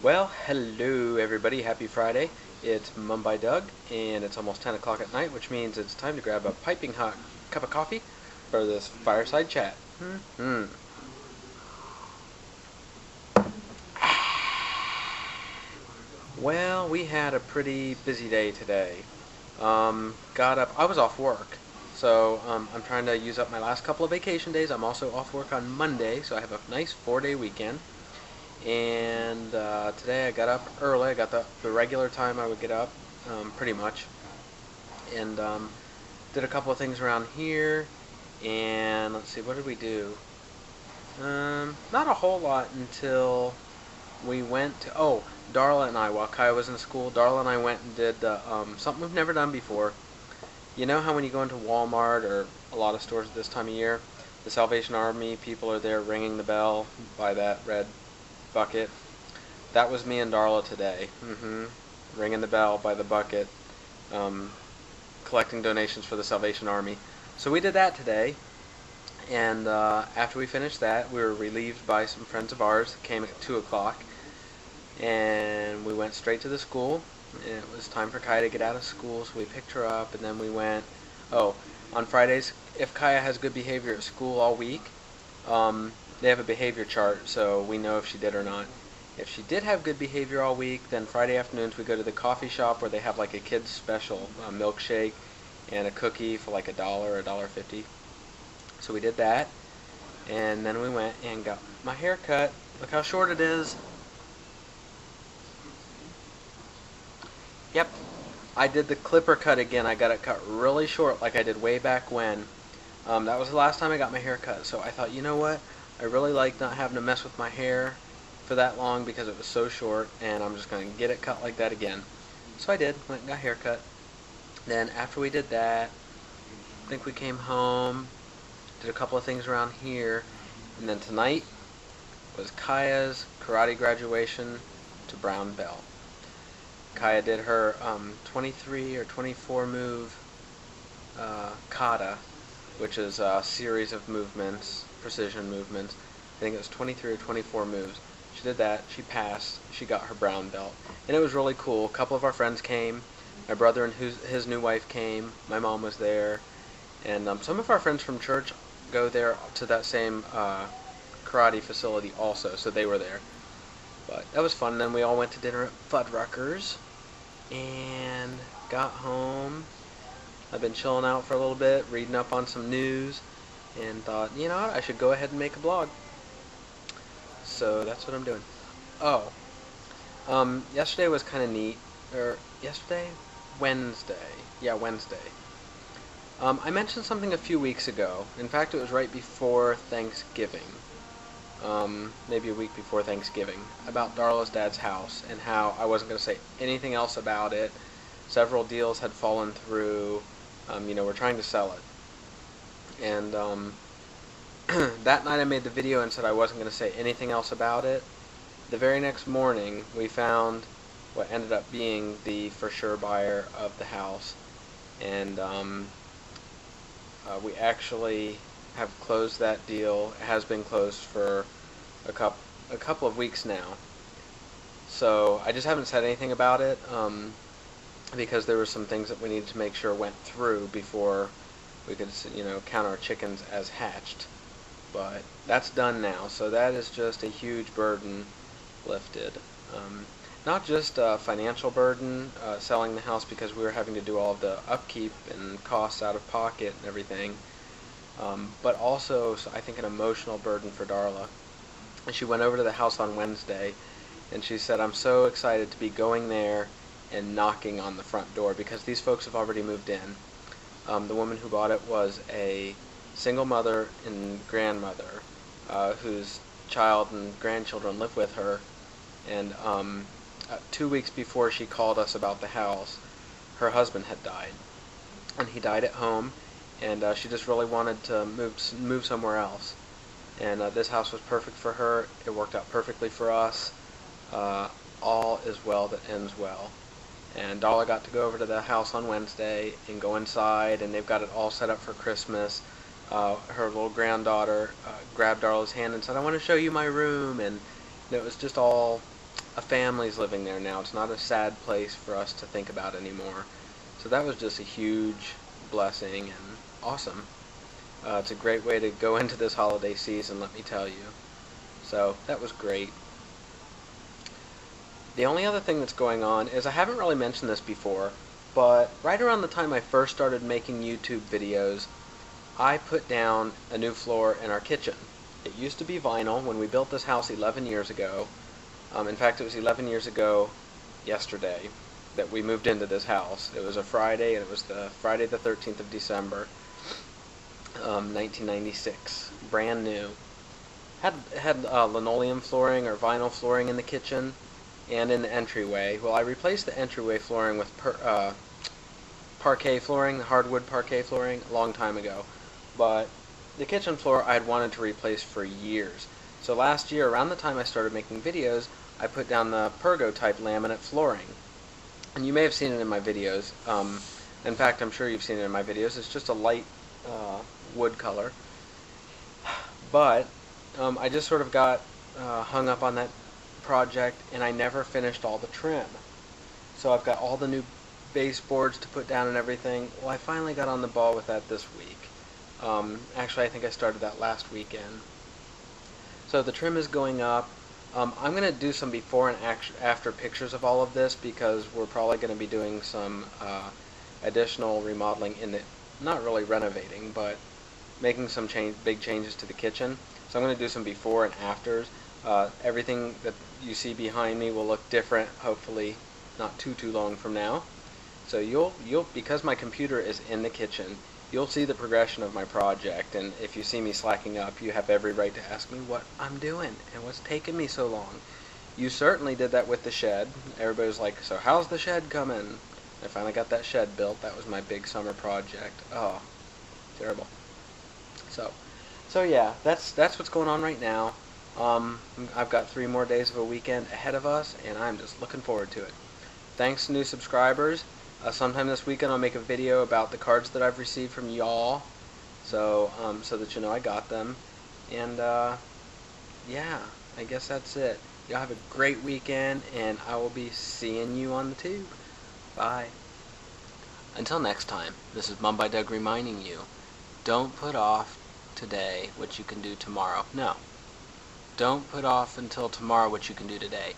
Well, hello everybody. Happy Friday. It's Mumbai Doug, and it's almost 10 o'clock at night, which means it's time to grab a piping hot cup of coffee for this fireside chat. Hmm. Well, we had a pretty busy day today. Got up. I was off work, so I'm trying to use up my last couple of vacation days. I'm also off work on Monday, so I have a nice 4-day weekend. And today I got up early. I got the regular time I would get up, pretty much, and did a couple of things around here. And let's see, what did we do? Not a whole lot until we went to. Oh, Darla and I, while Kaya was in school, Darla and I went and did something we've never done before. You know how when you go into Walmart or a lot of stores at this time of year, the Salvation Army people are there ringing the bell by that red bucket? That was me and Darla today. Ringing the bell by the bucket, um, collecting donations for the Salvation Army. So we did that today, and after we finished that, we were relieved by some friends of ours that came at 2 o'clock, and we went straight to the school. And it was time for Kaya to get out of school, so we picked her up, and then we went. Oh, on Fridays, if Kaya has good behavior at school all week, they have a behavior chart, so we know if she did or not. If she did have good behavior all week, then Friday afternoons we go to the coffee shop where they have like a kid's special, a milkshake and a cookie for like $1, $1.50. So we did that, and then we went and got my hair cut. Look how short it is. Yep, I did the clipper cut again. I got it cut really short like I did way back when. That was the last time I got my hair cut, so I thought, you know what? I really like not having to mess with my hair for that long because it was so short, and I'm just going to get it cut like that again. So I did, went and got a haircut. Then after we did that, I think we came home, did a couple of things around here, and then tonight was Kaya's karate graduation to brown belt. Kaya did her 23 or 24 move kata, which is a series of movements, precision movements. I think it was 23 or 24 moves. She did that, she passed, she got her brown belt. And it was really cool. A couple of our friends came. My brother and his new wife came. My mom was there. And some of our friends from church go there to that same karate facility also, so they were there. But that was fun. And then we all went to dinner at Fuddruckers and got home. I've been chilling out for a little bit, reading up on some news, and thought, you know what, I should go ahead and make a blog. So that's what I'm doing. Oh, yesterday was kind of neat. Or yesterday? Wednesday. Yeah, Wednesday. I mentioned something a few weeks ago. In fact, it was right before Thanksgiving. Maybe a week before Thanksgiving, about Darla's dad's house and how I wasn't going to say anything else about it. Several deals had fallen through. We're trying to sell it. And that night I made the video and said I wasn't going to say anything else about it. The very next morning we found what ended up being the for sure buyer of the house. And we actually have closed that deal. It has been closed for a couple of weeks now. So I just haven't said anything about it because there were some things that we needed to make sure went through before we could, count our chickens as hatched. But that's done now, so that is just a huge burden lifted. Not just a financial burden, selling the house because we were having to do all of the upkeep and costs out of pocket and everything, but also, so I think, an emotional burden for Darla. And she went over to the house on Wednesday, and she said, I'm so excited to be going there and knocking on the front door because these folks have already moved in. The woman who bought it was a single mother and grandmother whose child and grandchildren live with her, and 2 weeks before she called us about the house, her husband had died, and he died at home, and she just really wanted to move somewhere else. And this house was perfect for her. It worked out perfectly for us. All is well that ends well. And Darla got to go over to the house on Wednesday and go inside, and they've got it all set up for Christmas. Her little granddaughter grabbed Darla's hand and said, I want to show you my room, and it was just all a family's living there now. It's not a sad place for us to think about anymore. So that was just a huge blessing and awesome. It's a great way to go into this holiday season, let me tell you. So that was great. The only other thing that's going on is, I haven't really mentioned this before, but right around the time I first started making YouTube videos, I put down a new floor in our kitchen. It used to be vinyl when we built this house 11 years ago. In fact, it was 11 years ago yesterday that we moved into this house. It was a Friday, and it was the Friday the 13th of December, 1996. Brand new. Had linoleum flooring or vinyl flooring in the kitchen and in the entryway. Well, I replaced the entryway flooring with parquet flooring, hardwood parquet flooring, a long time ago. But the kitchen floor I had wanted to replace for years. So last year, around the time I started making videos, I put down the Pergo type laminate flooring. And you may have seen it in my videos. In fact, I'm sure you've seen it in my videos. It's just a light wood color. But I just sort of got hung up on that project, and I never finished all the trim. So I've got all the new baseboards to put down and everything. Well, I finally got on the ball with that this week. Actually, I think I started that last weekend. So the trim is going up. I'm going to do some before and after pictures of all of this, because we're probably going to be doing some additional remodeling in the, not really renovating, but making some big changes to the kitchen. So I'm going to do some before and afters. Everything that you see behind me will look different, hopefully not too long from now. So you'll because my computer is in the kitchen, you'll see the progression of my project, and if you see me slacking up, you have every right to ask me what I'm doing and what's taking me so long. You certainly did that with the shed. Everybody was like, so how's the shed coming? I finally got that shed built. That was my big summer project. Oh, terrible. So yeah, that's what's going on right now. I've got 3 more days of a weekend ahead of us, and I'm just looking forward to it. Thanks to new subscribers. Sometime this weekend I'll make a video about the cards that I've received from y'all, so that you know I got them. And yeah, I guess that's it. Y'all have a great weekend, and I will be seeing you on the tube. Bye. Until next time, this is Mum by Doug reminding you, don't put off today what you can do tomorrow. No. Don't put off until tomorrow what you can do today.